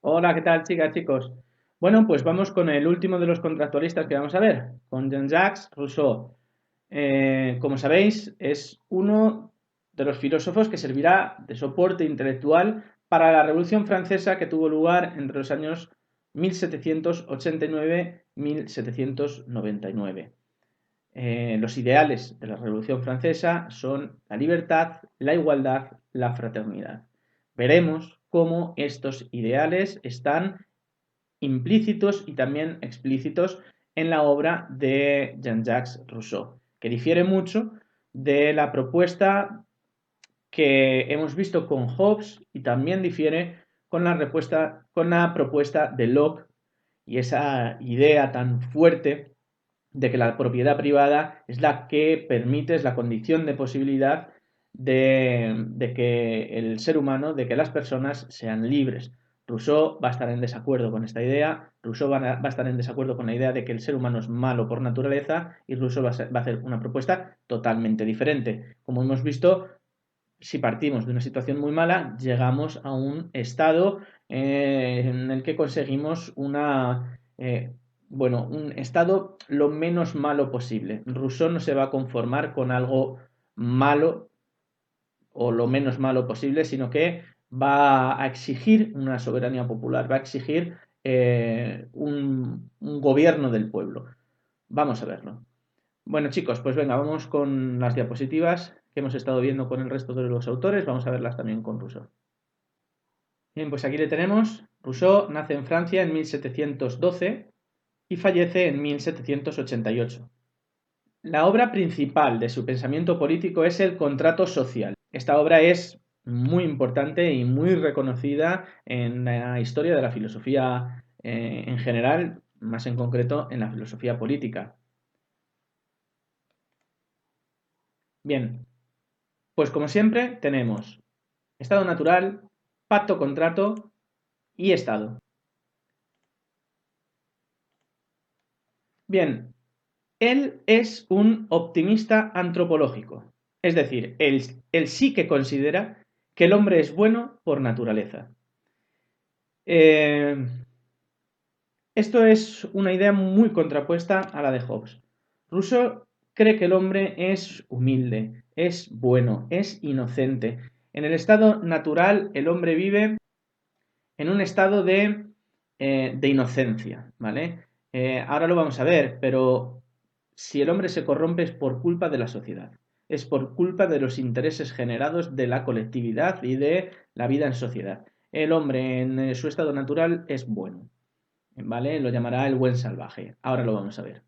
Hola, ¿qué tal, chicas, chicos? Bueno, pues vamos con el último de los contractualistas que vamos a ver, con Jean-Jacques Rousseau. Como sabéis, es uno de los filósofos que servirá de soporte intelectual para la Revolución Francesa que tuvo lugar entre los años 1789-1799. Los ideales de la Revolución Francesa son la libertad, la igualdad, la fraternidad. Veremos cómo estos ideales están implícitos y también explícitos en la obra de Jean-Jacques Rousseau, que difiere mucho de la propuesta que hemos visto con Hobbes y también difiere con la propuesta de Locke y esa idea tan fuerte de que la propiedad privada es la que permite, es la condición de posibilidad de que el ser humano, de que las personas sean libres. Rousseau va a estar en desacuerdo con esta idea, Rousseau va a estar en desacuerdo con la idea de que el ser humano es malo por naturaleza y Rousseau va a hacer una propuesta totalmente diferente. Como hemos visto, si partimos de una situación muy mala, llegamos a un estado en el que conseguimos un estado lo menos malo posible. Rousseau no se va a conformar con algo malo o lo menos malo posible, sino que va a exigir una soberanía popular, va a exigir un gobierno del pueblo. Vamos a verlo. Bueno, chicos, pues venga, vamos con las diapositivas que hemos estado viendo con el resto de los autores. Vamos a verlas también con Rousseau. Bien, pues aquí le tenemos. Rousseau nace en Francia en 1712 y fallece en 1788. La obra principal de su pensamiento político es el contrato social. Esta obra es muy importante y muy reconocida en la historia de la filosofía en general, más en concreto en la filosofía política. Bien, pues como siempre tenemos estado natural, pacto contrato y estado. Bien, él es un optimista antropológico, es decir, él sí que considera que el hombre es bueno por naturaleza. Eh, Esto es una idea muy contrapuesta a la de Hobbes. Rousseau cree que el hombre es humilde, es bueno, es inocente. En el estado natural el hombre vive en un estado de inocencia, ¿vale? Ahora lo vamos a ver, pero si el hombre se corrompe es por culpa de la sociedad, es por culpa de los intereses generados de la colectividad y de la vida en sociedad. El hombre en su estado natural es bueno, ¿vale? Lo llamará el buen salvaje. Ahora lo vamos a ver.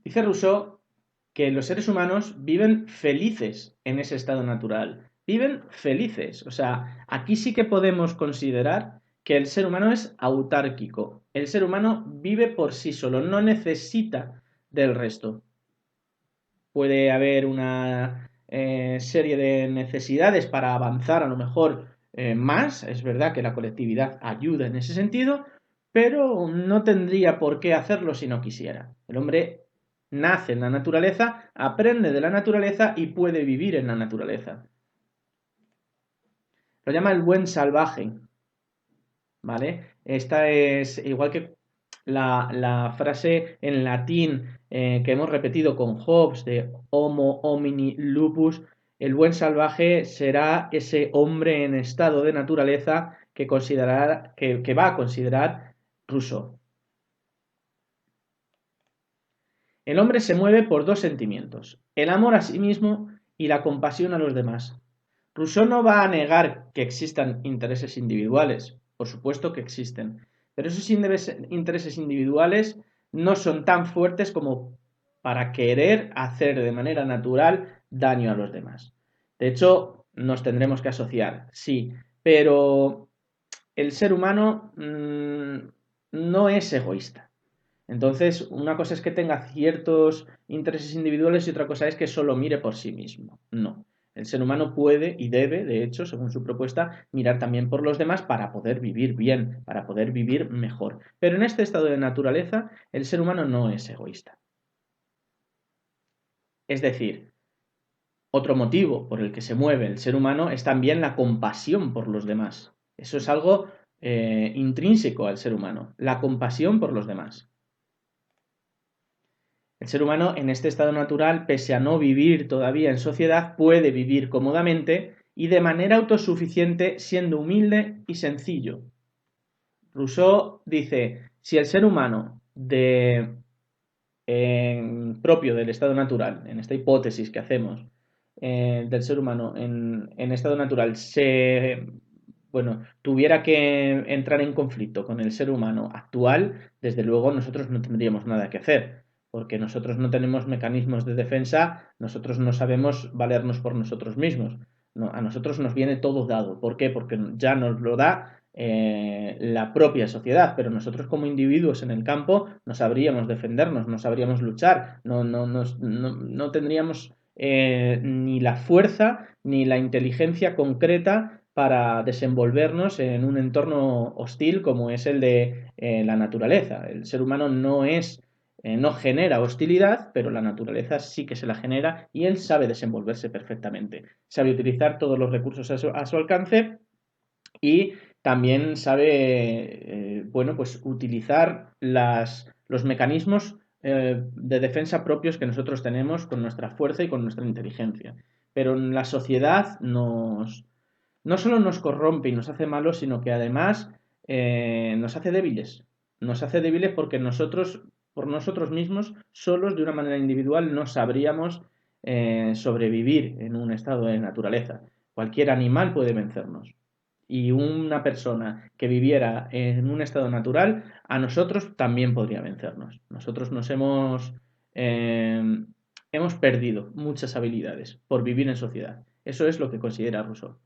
Dice Rousseau que los seres humanos viven felices en ese estado natural. Viven felices. O sea, aquí sí que podemos considerar que el ser humano es autárquico. El ser humano vive por sí solo, no necesita del resto. Puede haber una serie de necesidades para avanzar a lo mejor más. Es verdad que la colectividad ayuda en ese sentido, pero no tendría por qué hacerlo si no quisiera. El hombre nace en la naturaleza, aprende de la naturaleza y puede vivir en la naturaleza. Lo llama el buen salvaje, ¿vale? Esta es igual que la frase en latín que hemos repetido con Hobbes de Homo homini lupus. El buen salvaje será ese hombre en estado de naturaleza que va a considerar Rousseau. El hombre se mueve por dos sentimientos, el amor a sí mismo y la compasión a los demás. Rousseau no va a negar que existan intereses individuales, por supuesto que existen, pero esos intereses individuales no son tan fuertes como para querer hacer de manera natural daño a los demás. De hecho, nos tendremos que asociar, sí, pero el ser humano no es egoísta. Entonces, una cosa es que tenga ciertos intereses individuales y otra cosa es que solo mire por sí mismo. No. El ser humano puede y debe, de hecho, según su propuesta, mirar también por los demás para poder vivir bien, para poder vivir mejor. Pero en este estado de naturaleza, el ser humano no es egoísta. Es decir, otro motivo por el que se mueve el ser humano es también la compasión por los demás. Eso es algo intrínseco al ser humano, la compasión por los demás. El ser humano en este estado natural, pese a no vivir todavía en sociedad, puede vivir cómodamente y de manera autosuficiente siendo humilde y sencillo. Rousseau dice, si el ser humano propio del estado natural, en esta hipótesis que hacemos del ser humano en estado natural, tuviera que entrar en conflicto con el ser humano actual, desde luego nosotros no tendríamos nada que hacer, porque nosotros no tenemos mecanismos de defensa, nosotros no sabemos valernos por nosotros mismos. No, a nosotros nos viene todo dado. ¿Por qué? Porque ya nos lo da la propia sociedad, pero nosotros como individuos en el campo no sabríamos defendernos, no sabríamos luchar, no tendríamos ni la fuerza ni la inteligencia concreta para desenvolvernos en un entorno hostil como es el de la naturaleza. El ser humano no genera hostilidad, pero la naturaleza sí que se la genera y él sabe desenvolverse perfectamente. Sabe utilizar todos los recursos a su alcance y también sabe, pues utilizar los mecanismos de defensa propios que nosotros tenemos con nuestra fuerza y con nuestra inteligencia. Pero en la sociedad no solo nos corrompe y nos hace malos, sino que además nos hace débiles. Nos hace débiles porque nosotros, por nosotros mismos, solos, de una manera individual, no sabríamos sobrevivir en un estado de naturaleza. Cualquier animal puede vencernos. Y una persona que viviera en un estado natural, a nosotros también podría vencernos. Nosotros hemos perdido muchas habilidades por vivir en sociedad. Eso es lo que considera Rousseau.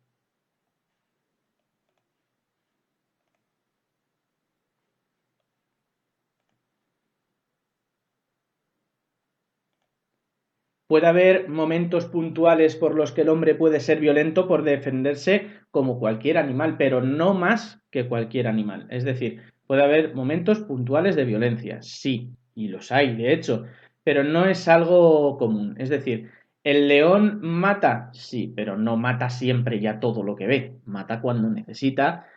Puede haber momentos puntuales por los que el hombre puede ser violento por defenderse como cualquier animal, pero no más que cualquier animal. Es decir, puede haber momentos puntuales de violencia, sí, y los hay, de hecho, pero no es algo común. Es decir, ¿el león mata? Sí, pero no mata siempre ya todo lo que ve. Mata cuando necesita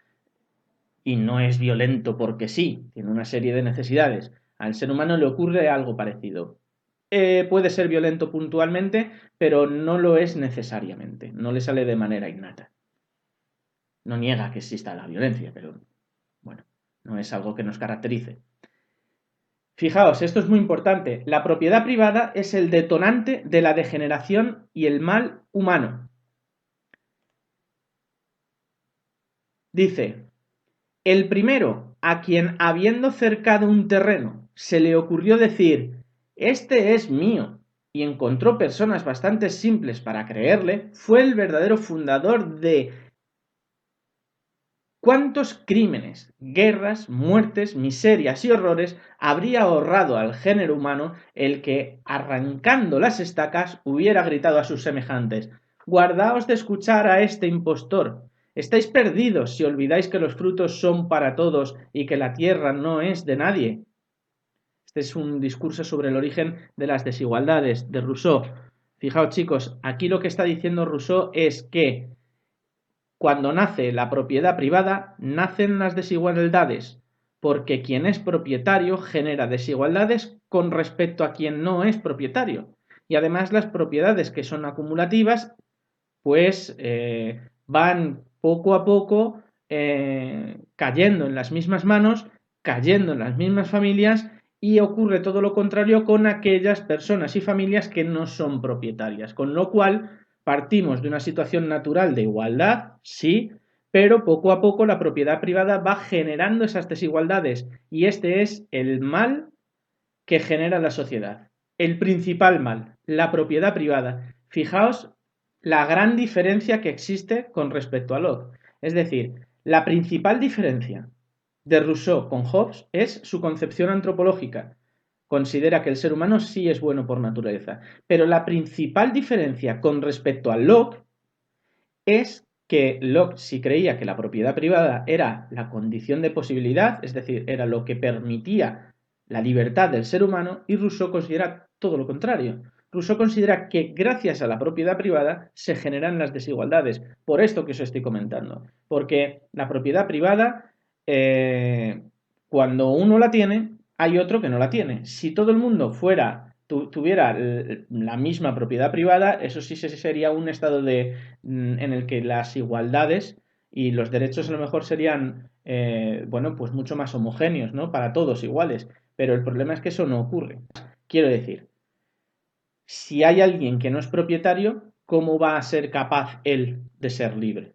y no es violento porque sí, tiene una serie de necesidades. Al ser humano le ocurre algo parecido. Puede ser violento puntualmente, pero no lo es necesariamente, no le sale de manera innata. No niega que exista la violencia, pero bueno, no es algo que nos caracterice. Fijaos, esto es muy importante. La propiedad privada es el detonante de la degeneración y el mal humano. Dice, el primero, a quien habiendo cercado un terreno, se le ocurrió decir, este es mío, y encontró personas bastante simples para creerle, fue el verdadero fundador de cuántos crímenes, guerras, muertes, miserias y horrores habría ahorrado al género humano el que, arrancando las estacas, hubiera gritado a sus semejantes, guardaos de escuchar a este impostor. Estáis perdidos si olvidáis que los frutos son para todos y que la tierra no es de nadie. Este es un discurso sobre el origen de las desigualdades de Rousseau. Fijaos, chicos, aquí lo que está diciendo Rousseau es que cuando nace la propiedad privada, nacen las desigualdades, porque quien es propietario genera desigualdades con respecto a quien no es propietario. Y además las propiedades que son acumulativas, pues van poco a poco cayendo en las mismas manos, cayendo en las mismas familias y ocurre todo lo contrario con aquellas personas y familias que no son propietarias. Con lo cual partimos de una situación natural de igualdad, sí, pero poco a poco la propiedad privada va generando esas desigualdades y este es el mal que genera la sociedad. El principal mal, la propiedad privada. Fijaos la gran diferencia que existe con respecto a Locke. Es decir, la principal diferencia de Rousseau con Hobbes es su concepción antropológica. Considera que el ser humano sí es bueno por naturaleza. Pero la principal diferencia con respecto a Locke es que Locke sí creía que la propiedad privada era la condición de posibilidad, es decir, era lo que permitía la libertad del ser humano, y Rousseau considera todo lo contrario. Rousseau considera que gracias a la propiedad privada se generan las desigualdades, por esto que os estoy comentando, porque la propiedad privada, cuando uno la tiene, hay otro que no la tiene. Si todo el mundo tuviera la misma propiedad privada, eso sí sería un estado en el que las igualdades y los derechos a lo mejor serían, bueno, pues mucho más homogéneos, ¿no? Para todos iguales. Pero el problema es que eso no ocurre. Quiero decir, si hay alguien que no es propietario, ¿cómo va a ser capaz él de ser libre?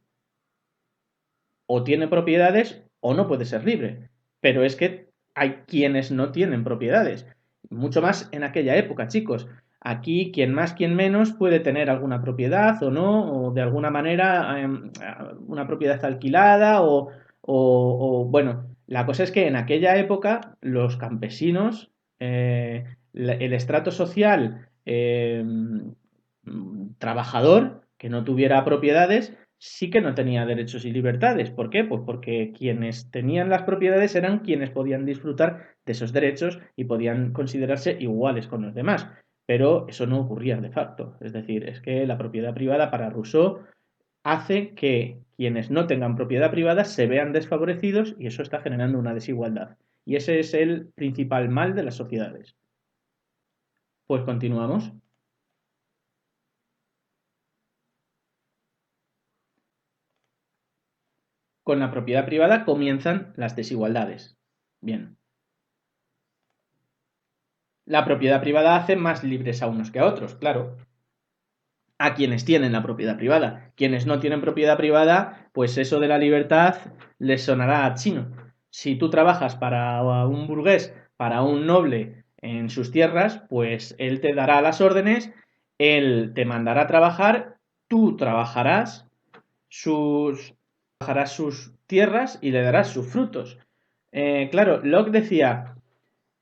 O tiene propiedades o no puede ser libre. Pero es que hay quienes no tienen propiedades. Mucho más en aquella época, chicos. Aquí, quien más, quien menos, puede tener alguna propiedad o no, o de alguna manera una propiedad alquilada bueno, la cosa es que en aquella época los campesinos, el estrato social trabajador que no tuviera propiedades, sí que no tenía derechos y libertades. ¿Por qué? Pues porque quienes tenían las propiedades eran quienes podían disfrutar de esos derechos y podían considerarse iguales con los demás. Pero eso no ocurría de facto. Es decir, es que la propiedad privada para Rousseau hace que quienes no tengan propiedad privada se vean desfavorecidos y eso está generando una desigualdad. Y ese es el principal mal de las sociedades. Pues continuamos. Con la propiedad privada comienzan las desigualdades. Bien. La propiedad privada hace más libres a unos que a otros, claro. A quienes tienen la propiedad privada. Quienes no tienen propiedad privada, pues eso de la libertad les sonará a chino. Si tú trabajas para un burgués, para un noble en sus tierras, pues él te dará las órdenes, él te mandará a trabajar, tú trabajarás sus tierras y le darás sus frutos. Claro, Locke decía,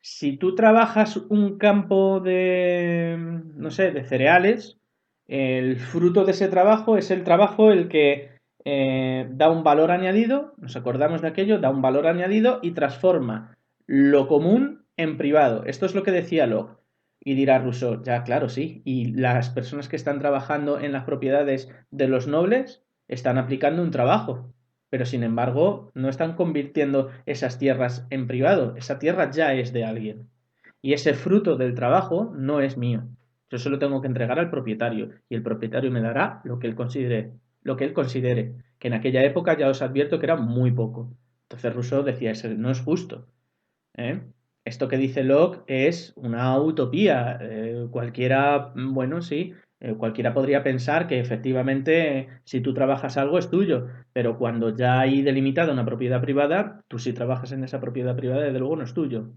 si tú trabajas un campo de, no sé, de cereales, el fruto de ese trabajo es el trabajo el que da un valor añadido, nos acordamos de aquello, da un valor añadido y transforma lo común en privado. Esto es lo que decía Locke. Y dirá Rousseau, ya claro, sí. Y las personas que están trabajando en las propiedades de los nobles están aplicando un trabajo, pero sin embargo no están convirtiendo esas tierras en privado, esa tierra ya es de alguien. Y ese fruto del trabajo no es mío. Yo se lo tengo que entregar al propietario y el propietario me dará lo que él considere, que en aquella época ya os advierto que era muy poco. Entonces Rousseau decía, eso no es justo. ¿Eh? Esto que dice Locke es una utopía. Cualquiera, bueno, sí, cualquiera podría pensar que efectivamente si tú trabajas algo es tuyo, pero cuando ya hay delimitada una propiedad privada, tú si trabajas en esa propiedad privada, desde luego no es tuyo.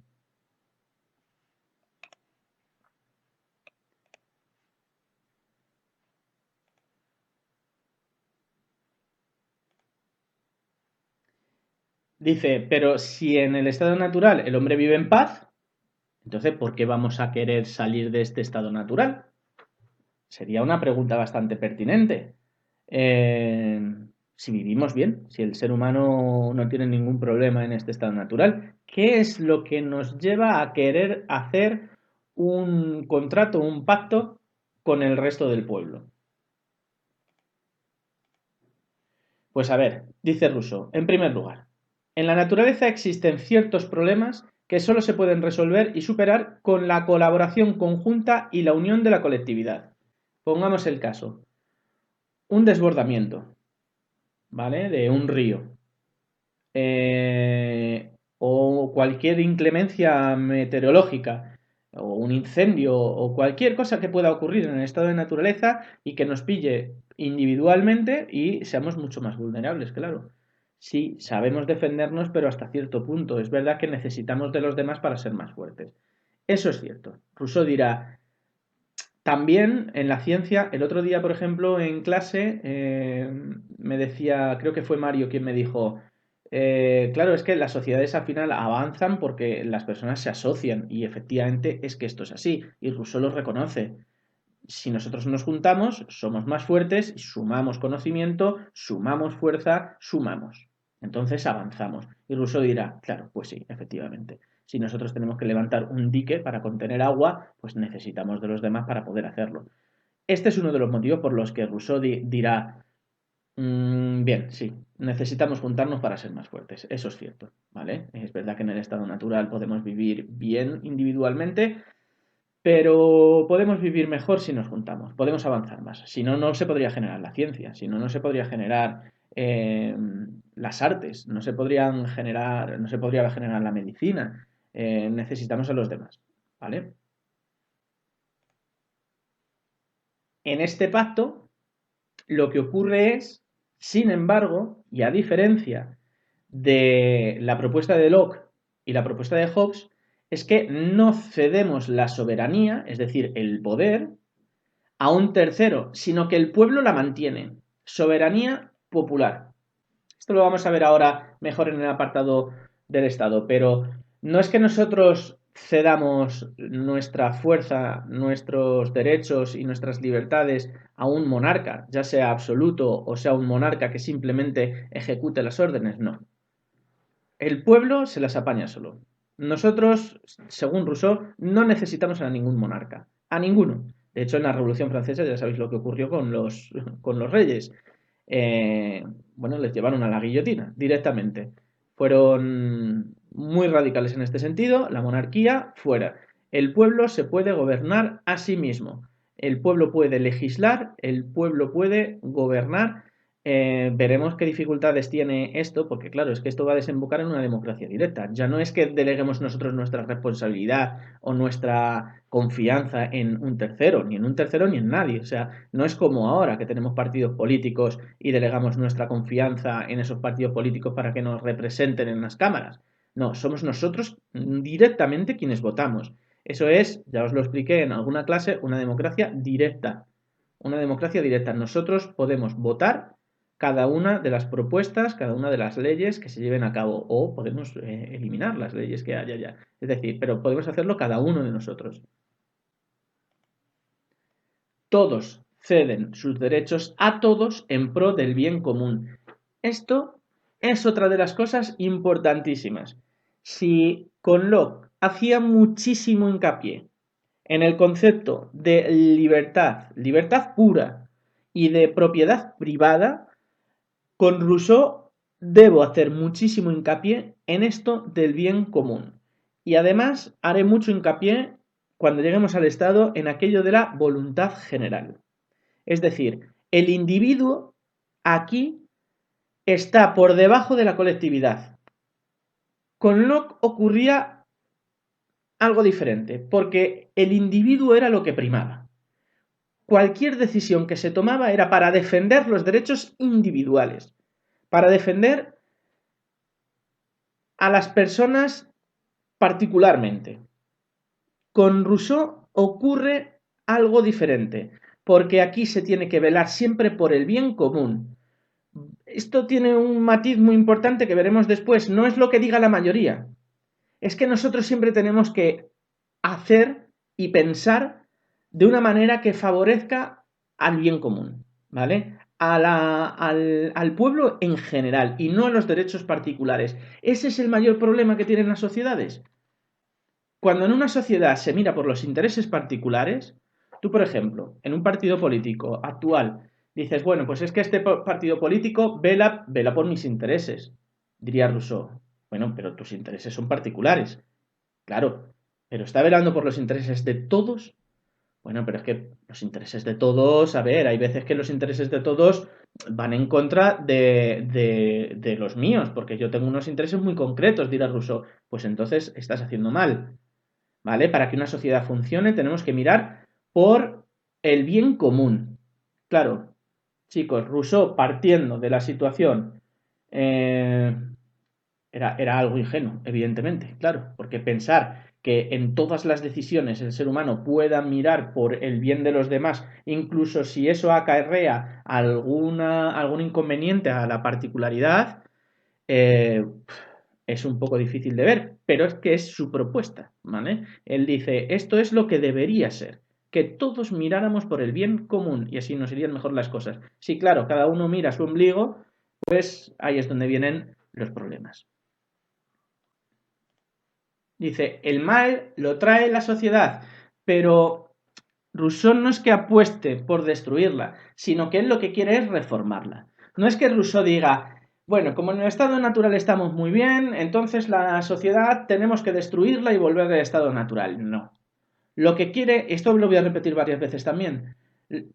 Dice, pero si en el estado natural el hombre vive en paz, entonces ¿por qué vamos a querer salir de este estado natural? Sería una pregunta bastante pertinente. Eh, si vivimos bien, si el ser humano no tiene ningún problema en este estado natural, ¿qué es lo que nos lleva a querer hacer un contrato, un pacto con el resto del pueblo? Pues a ver, dice Rousseau, en primer lugar, en la naturaleza existen ciertos problemas que solo se pueden resolver y superar con la colaboración conjunta y la unión de la colectividad. Pongamos el caso, un desbordamiento, ¿vale? De un río. O cualquier inclemencia meteorológica, o un incendio, o cualquier cosa que pueda ocurrir en el estado de naturaleza y que nos pille individualmente y seamos mucho más vulnerables, claro. Sí, sabemos defendernos, pero hasta cierto punto. Es verdad que necesitamos de los demás para ser más fuertes. Eso es cierto. Rousseau dirá, también en la ciencia, el otro día, por ejemplo, en clase, me decía, creo que fue Mario quien me dijo, claro, es que las sociedades al final avanzan porque las personas se asocian y efectivamente es que esto es así y Rousseau lo reconoce. Si nosotros nos juntamos, somos más fuertes, sumamos conocimiento, sumamos fuerza, sumamos. Entonces avanzamos. Y Rousseau dirá, claro, pues sí, efectivamente. Si nosotros tenemos que levantar un dique para contener agua, pues necesitamos de los demás para poder hacerlo. Este es uno de los motivos por los que Rousseau dirá, bien, sí, necesitamos juntarnos para ser más fuertes, eso es cierto, ¿vale? Es verdad que en el estado natural podemos vivir bien individualmente, pero podemos vivir mejor si nos juntamos, podemos avanzar más. Si no, no se podría generar la ciencia, si no, no se podría generar las artes, no se podrían generar, no se podría generar la medicina. Necesitamos a los demás, ¿vale? En este pacto, lo que ocurre es, sin embargo, y a diferencia de la propuesta de Locke y la propuesta de Hobbes, es que no cedemos la soberanía, es decir, el poder, a un tercero, sino que el pueblo la mantiene. Soberanía popular. Esto lo vamos a ver ahora mejor en el apartado del Estado, pero no es que nosotros cedamos nuestra fuerza, nuestros derechos y nuestras libertades a un monarca, ya sea absoluto o sea un monarca que simplemente ejecute las órdenes, no. El pueblo se las apaña solo. Nosotros, según Rousseau, no necesitamos a ningún monarca, a ninguno. De hecho, en la Revolución Francesa ya sabéis lo que ocurrió con los reyes. Bueno, les llevaron a la guillotina directamente. Fueron muy radicales en este sentido. La monarquía, fuera. El pueblo se puede gobernar a sí mismo. El pueblo puede legislar, el pueblo puede gobernar. Veremos qué dificultades tiene esto, porque claro, es que esto va a desembocar en una democracia directa. Ya no es que deleguemos nosotros nuestra responsabilidad o nuestra confianza en un tercero, ni en un tercero ni en nadie. O sea, no es como ahora que tenemos partidos políticos y delegamos nuestra confianza en esos partidos políticos para que nos representen en las cámaras. No, somos nosotros directamente quienes votamos. Eso es, ya os lo expliqué en alguna clase, una democracia directa. Una democracia directa. Nosotros podemos votar cada una de las propuestas, cada una de las leyes que se lleven a cabo, o podemos eliminar las leyes que haya ya. Es decir, pero podemos hacerlo cada uno de nosotros. Todos ceden sus derechos a todos en pro del bien común. Esto es otra de las cosas importantísimas. Si con Locke hacía muchísimo hincapié en el concepto de libertad, libertad pura y de propiedad privada, con Rousseau debo hacer muchísimo hincapié en esto del bien común. Y además haré mucho hincapié cuando lleguemos al Estado en aquello de la voluntad general. Es decir, el individuo aquí está por debajo de la colectividad. Con Locke ocurría algo diferente, porque el individuo era lo que primaba. Cualquier decisión que se tomaba era para defender los derechos individuales, para defender a las personas particularmente. Con Rousseau ocurre algo diferente, porque aquí se tiene que velar siempre por el bien común. Esto tiene un matiz muy importante que veremos después. No es lo que diga la mayoría. Es que nosotros siempre tenemos que hacer y pensar de una manera que favorezca al bien común, ¿vale? Al pueblo en general y no a los derechos particulares. Ese es el mayor problema que tienen las sociedades. Cuando en una sociedad se mira por los intereses particulares, tú, por ejemplo, en un partido político actual, dices, bueno, pues es que este partido político vela por mis intereses, diría Rousseau. Bueno, pero tus intereses son particulares, claro, pero ¿está velando por los intereses de todos? Bueno, pero es que los intereses de todos, a ver, hay veces que los intereses de todos van en contra de los míos, porque yo tengo unos intereses muy concretos, dirá Rousseau. Pues entonces estás haciendo mal. ¿Vale? Para que una sociedad funcione tenemos que mirar por el bien común. Claro, chicos, Rousseau partiendo de la situación era algo ingenuo, evidentemente, claro, porque pensar que en todas las decisiones el ser humano pueda mirar por el bien de los demás, incluso si eso acarrea algún inconveniente a la particularidad, eh, es un poco difícil de ver, pero es que es su propuesta, ¿vale? Él dice, esto es lo que debería ser, que todos miráramos por el bien común y así nos irían mejor las cosas. Sí, claro, cada uno mira su ombligo, pues ahí es donde vienen los problemas. Dice, el mal lo trae la sociedad, pero Rousseau no es que apueste por destruirla, sino que él lo que quiere es reformarla. No es que Rousseau diga, bueno, como en el estado natural estamos muy bien, entonces la sociedad tenemos que destruirla y volver al estado natural. No. Lo que quiere, esto lo voy a repetir varias veces también,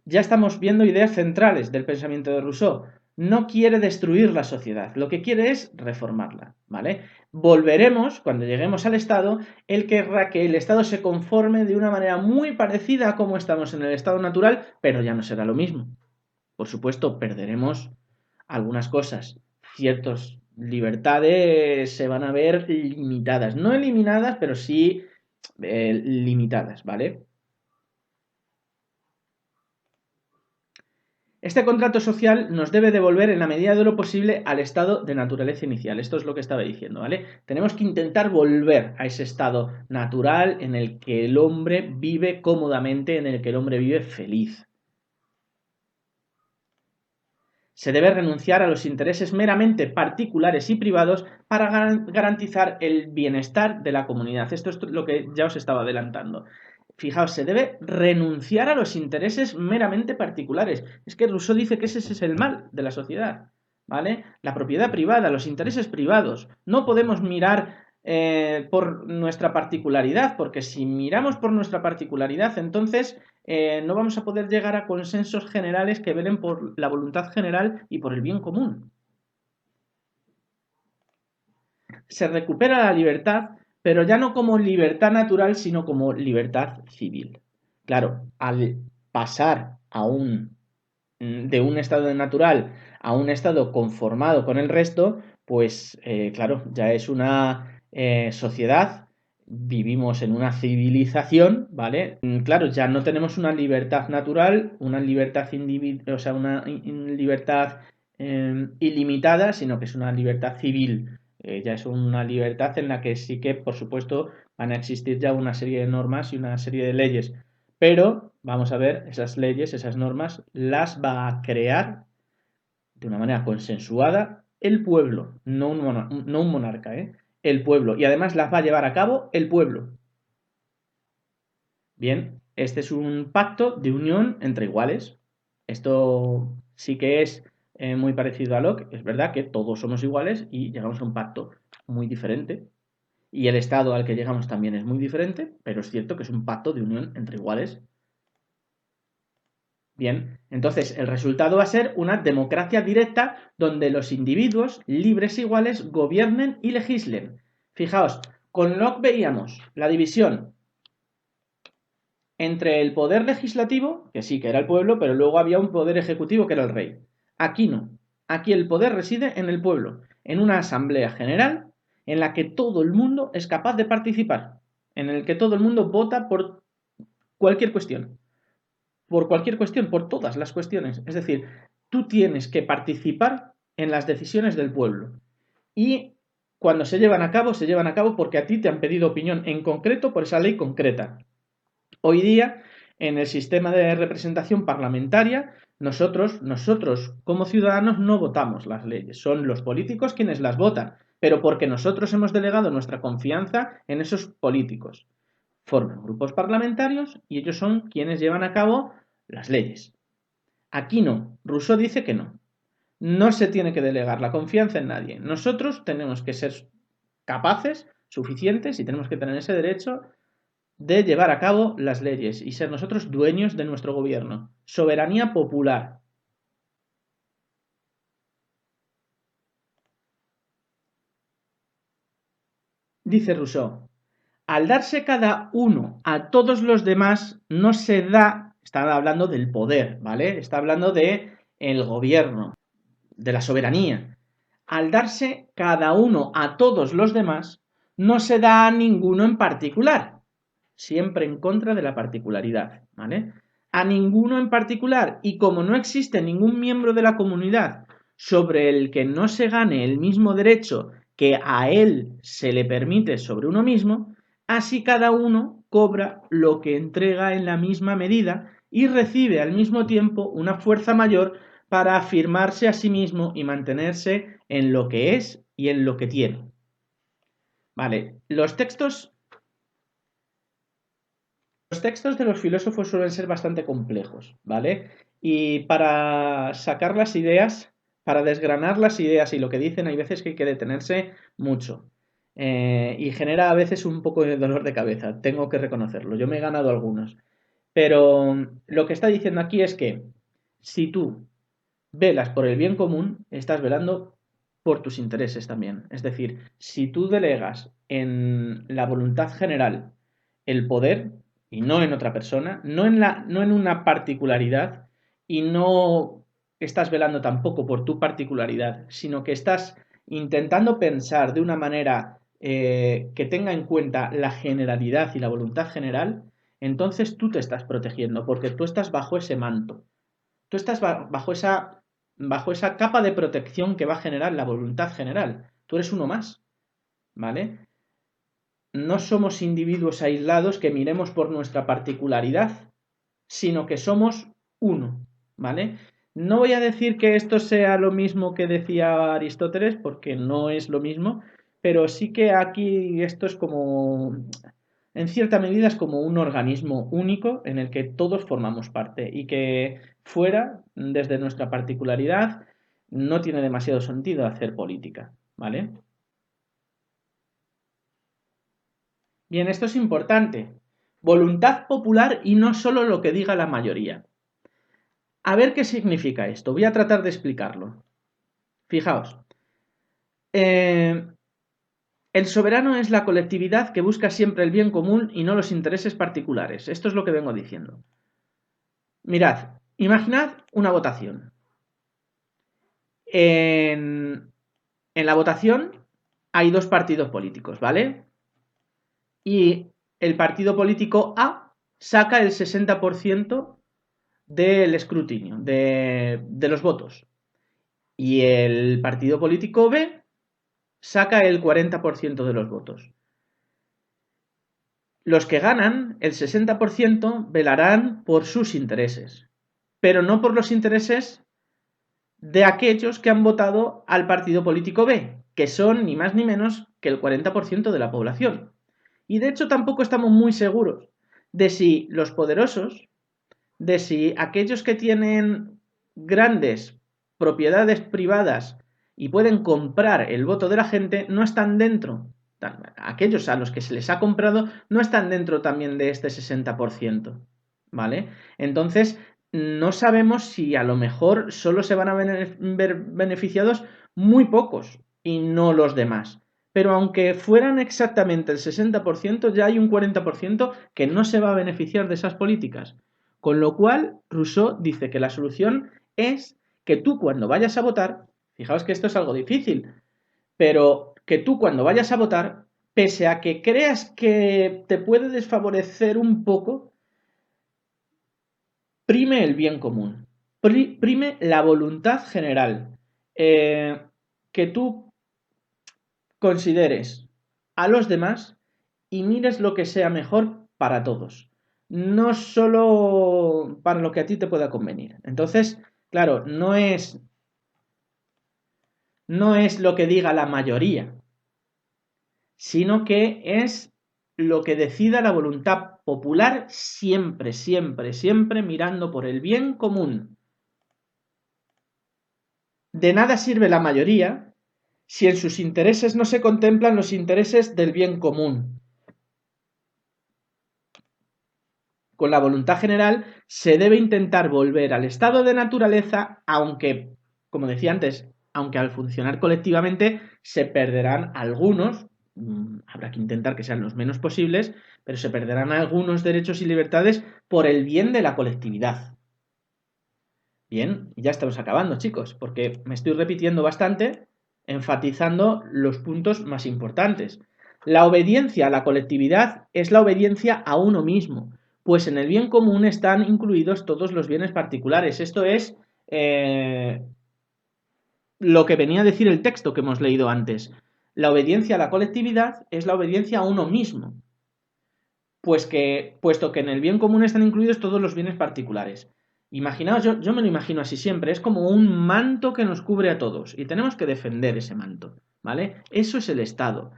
ya estamos viendo ideas centrales del pensamiento de Rousseau. No quiere destruir la sociedad, lo que quiere es reformarla, ¿vale? Volveremos, cuando lleguemos al Estado, él querrá que el Estado se conforme de una manera muy parecida a como estamos en el estado natural, pero ya no será lo mismo. Por supuesto, perderemos algunas cosas, ciertas libertades se van a ver limitadas, no eliminadas, pero sí limitadas, ¿vale? Este contrato social nos debe devolver en la medida de lo posible al estado de naturaleza inicial. Esto es lo que estaba diciendo, ¿vale? Tenemos que intentar volver a ese estado natural en el que el hombre vive cómodamente, en el que el hombre vive feliz. Se debe renunciar a los intereses meramente particulares y privados para garantizar el bienestar de la comunidad. Esto es lo que ya os estaba adelantando. Fijaos, se debe renunciar a los intereses meramente particulares. Es que Rousseau dice que ese es el mal de la sociedad, ¿vale? La propiedad privada, los intereses privados. No podemos mirar por nuestra particularidad, porque si miramos por nuestra particularidad, entonces no vamos a poder llegar a consensos generales que velen por la voluntad general y por el bien común. Se recupera la libertad, pero ya no como libertad natural, sino como libertad civil. Claro, al pasar de un estado natural a un estado conformado con el resto, pues claro, ya es una sociedad, vivimos en una civilización, ¿vale? Claro, ya no tenemos una libertad natural, una libertad individual, o sea, una libertad ilimitada, sino que es una libertad civil. Ya es una libertad en la que sí que, por supuesto, van a existir ya una serie de normas y una serie de leyes. Pero vamos a ver, esas leyes, esas normas, las va a crear de una manera consensuada el pueblo, no un monarca, ¿eh? El pueblo. Y además las va a llevar a cabo el pueblo. Bien, este es un pacto de unión entre iguales. Esto sí que es muy parecido a Locke. Es verdad que todos somos iguales y llegamos a un pacto muy diferente. Y el estado al que llegamos también es muy diferente, pero es cierto que es un pacto de unión entre iguales. Bien, entonces el resultado va a ser una democracia directa donde los individuos libres e iguales gobiernen y legislen. Fijaos, con Locke veíamos la división entre el poder legislativo, que sí que era el pueblo, pero luego había un poder ejecutivo que era el rey. Aquí no. Aquí el poder reside en el pueblo, en una asamblea general en la que todo el mundo es capaz de participar, en el que todo el mundo vota por cualquier cuestión. Por cualquier cuestión, por todas las cuestiones. Es decir, tú tienes que participar en las decisiones del pueblo. Y cuando se llevan a cabo porque a ti te han pedido opinión en concreto por esa ley concreta. Hoy día, en el sistema de representación parlamentaria, nosotros como ciudadanos no votamos las leyes, son los políticos quienes las votan, pero porque nosotros hemos delegado nuestra confianza en esos políticos. Forman grupos parlamentarios y ellos son quienes llevan a cabo las leyes. Aquí no, Rousseau dice que no. No se tiene que delegar la confianza en nadie. Nosotros tenemos que ser capaces, suficientes, y tenemos que tener ese derecho de llevar a cabo las leyes y ser nosotros dueños de nuestro gobierno. Soberanía popular. Dice Rousseau, al darse cada uno a todos los demás, no se da, está hablando del poder, ¿vale? Está hablando de el gobierno, de la soberanía. Al darse cada uno a todos los demás, no se da a ninguno en particular, siempre en contra de la particularidad, ¿vale? A ninguno en particular, y como no existe ningún miembro de la comunidad sobre el que no se gane el mismo derecho que a él se le permite sobre uno mismo, así cada uno cobra lo que entrega en la misma medida y recibe al mismo tiempo una fuerza mayor para afirmarse a sí mismo y mantenerse en lo que es y en lo que tiene. Vale, los textos Los textos de los filósofos suelen ser bastante complejos, ¿vale? Y para sacar las ideas, para desgranar las ideas y lo que dicen, hay veces que hay que detenerse mucho. Y genera a veces un poco de dolor de cabeza, tengo que reconocerlo. Yo me he ganado algunos. Pero lo que está diciendo aquí es que si tú velas por el bien común, estás velando por tus intereses también. Es decir, si tú delegas en la voluntad general el poder y no en otra persona, no en una particularidad y no estás velando tampoco por tu particularidad, sino que estás intentando pensar de una manera que tenga en cuenta la generalidad y la voluntad general, entonces tú te estás protegiendo porque tú estás bajo ese manto. Tú estás bajo esa capa de protección que va a generar la voluntad general. Tú eres uno más, ¿vale? No somos individuos aislados que miremos por nuestra particularidad, sino que somos uno, ¿vale? No voy a decir que esto sea lo mismo que decía Aristóteles, porque no es lo mismo, pero sí que aquí esto es como, en cierta medida es como un organismo único en el que todos formamos parte y que fuera, desde nuestra particularidad, no tiene demasiado sentido hacer política, ¿vale? Bien, esto es importante. Voluntad popular y no solo lo que diga la mayoría. A ver qué significa esto. Voy a tratar de explicarlo. Fijaos. Eh, el soberano es la colectividad que busca siempre el bien común y no los intereses particulares. Esto es lo que vengo diciendo. Mirad, imaginad una votación. En la votación hay dos partidos políticos, ¿vale? Y el partido político A saca el 60% del escrutinio, de los votos. Y el partido político B saca el 40% de los votos. Los que ganan el 60% velarán por sus intereses, pero no por los intereses de aquellos que han votado al partido político B, que son ni más ni menos que el 40% de la población. Y de hecho tampoco estamos muy seguros de si los poderosos, de si aquellos que tienen grandes propiedades privadas y pueden comprar el voto de la gente, no están dentro. Aquellos a los que se les ha comprado no están dentro también de este 60%. ¿Vale? Entonces, no sabemos si a lo mejor solo se van a ver beneficiados muy pocos y no los demás. Pero aunque fueran exactamente el 60%, ya hay un 40% que no se va a beneficiar de esas políticas. Con lo cual, Rousseau dice que la solución es que tú cuando vayas a votar, fijaos que esto es algo difícil, pero que tú cuando vayas a votar, pese a que creas que te puede desfavorecer un poco, prime el bien común, prime la voluntad general, que tú consideres a los demás y mires lo que sea mejor para todos, no solo para lo que a ti te pueda convenir. Entonces, claro, no es lo que diga la mayoría, sino que es lo que decida la voluntad popular siempre, siempre, siempre mirando por el bien común. De nada sirve la mayoría si en sus intereses no se contemplan los intereses del bien común. Con la voluntad general se debe intentar volver al estado de naturaleza, aunque, como decía antes, aunque al funcionar colectivamente se perderán algunos, habrá que intentar que sean los menos posibles, pero se perderán algunos derechos y libertades por el bien de la colectividad. Bien, ya estamos acabando, chicos, porque me estoy repitiendo bastante, enfatizando los puntos más importantes. La obediencia a la colectividad es la obediencia a uno mismo, pues en el bien común están incluidos todos los bienes particulares. Esto es lo que venía a decir el texto que hemos leído antes. La obediencia a la colectividad es la obediencia a uno mismo, puesto que en el bien común están incluidos todos los bienes particulares. Imaginaos, yo me lo imagino así siempre, es como un manto que nos cubre a todos y tenemos que defender ese manto, ¿vale? Eso es el Estado.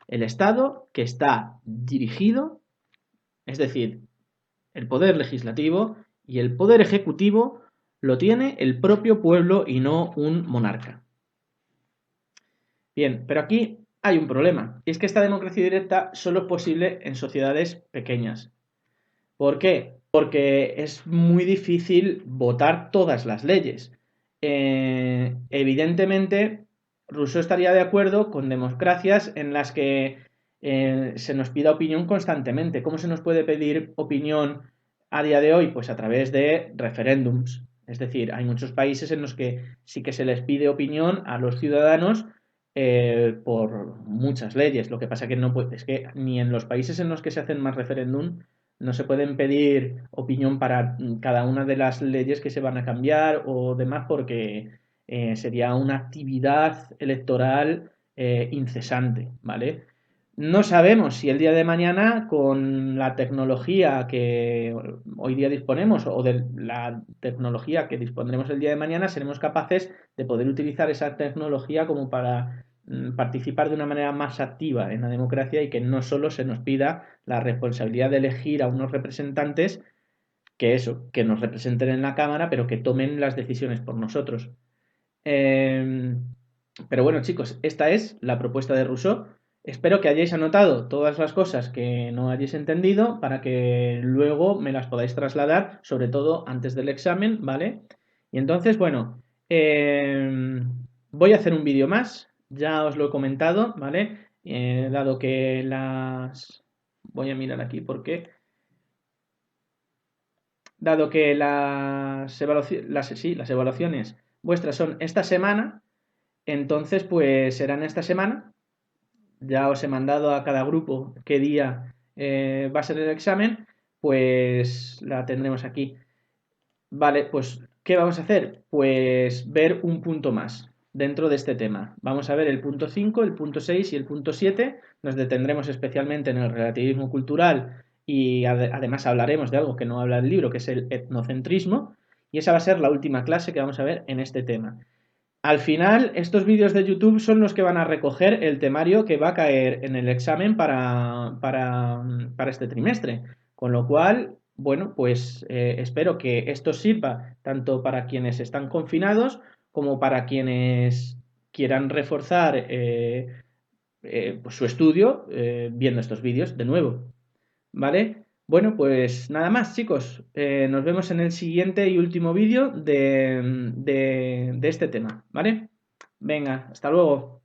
El Estado que está dirigido, es decir, el poder legislativo y el poder ejecutivo lo tiene el propio pueblo y no un monarca. Bien, pero aquí hay un problema, y es que esta democracia directa solo es posible en sociedades pequeñas. ¿Por qué? Porque es muy difícil votar todas las leyes. Evidentemente, Rousseau estaría de acuerdo con democracias en las que se nos pida opinión constantemente. ¿Cómo se nos puede pedir opinión a día de hoy? Pues a través de referéndums. Es decir, hay muchos países en los que sí que se les pide opinión a los ciudadanos por muchas leyes. Lo que pasa que no puede, es que ni en los países en los que se hacen más referéndum no se pueden pedir opinión para cada una de las leyes que se van a cambiar o demás porque sería una actividad electoral incesante, ¿vale? No sabemos si el día de mañana, con la tecnología que hoy día disponemos o de la tecnología que dispondremos el día de mañana, seremos capaces de poder utilizar esa tecnología como para participar de una manera más activa en la democracia y que no solo se nos pida la responsabilidad de elegir a unos representantes que nos representen en la Cámara, pero que tomen las decisiones por nosotros. Pero bueno, chicos, esta es la propuesta de Rousseau. Espero que hayáis anotado todas las cosas que no hayáis entendido para que luego me las podáis trasladar, sobre todo antes del examen, ¿vale? Y entonces, bueno, voy a hacer un vídeo más, ya os lo he comentado, ¿vale? Dado que las... Voy a mirar aquí porque... Dado que las evaluaciones vuestras son esta semana, entonces pues serán esta semana. Ya os he mandado a cada grupo qué día va a ser el examen, pues la tendremos aquí. Vale, pues ¿qué vamos a hacer? Pues ver un punto más dentro de este tema. Vamos a ver el punto 5, el punto 6 y el punto 7. Nos detendremos especialmente en el relativismo cultural y además hablaremos de algo que no habla el libro, que es el etnocentrismo. Y esa va a ser la última clase que vamos a ver en este tema. Al final, estos vídeos de YouTube son los que van a recoger el temario que va a caer en el examen para este trimestre. Con lo cual, bueno, pues espero que esto sirva tanto para quienes están confinados como para quienes quieran reforzar pues su estudio viendo estos vídeos de nuevo. ¿Vale? Bueno, pues nada más, chicos. Nos vemos en el siguiente y último vídeo de este tema, ¿vale? Venga, hasta luego.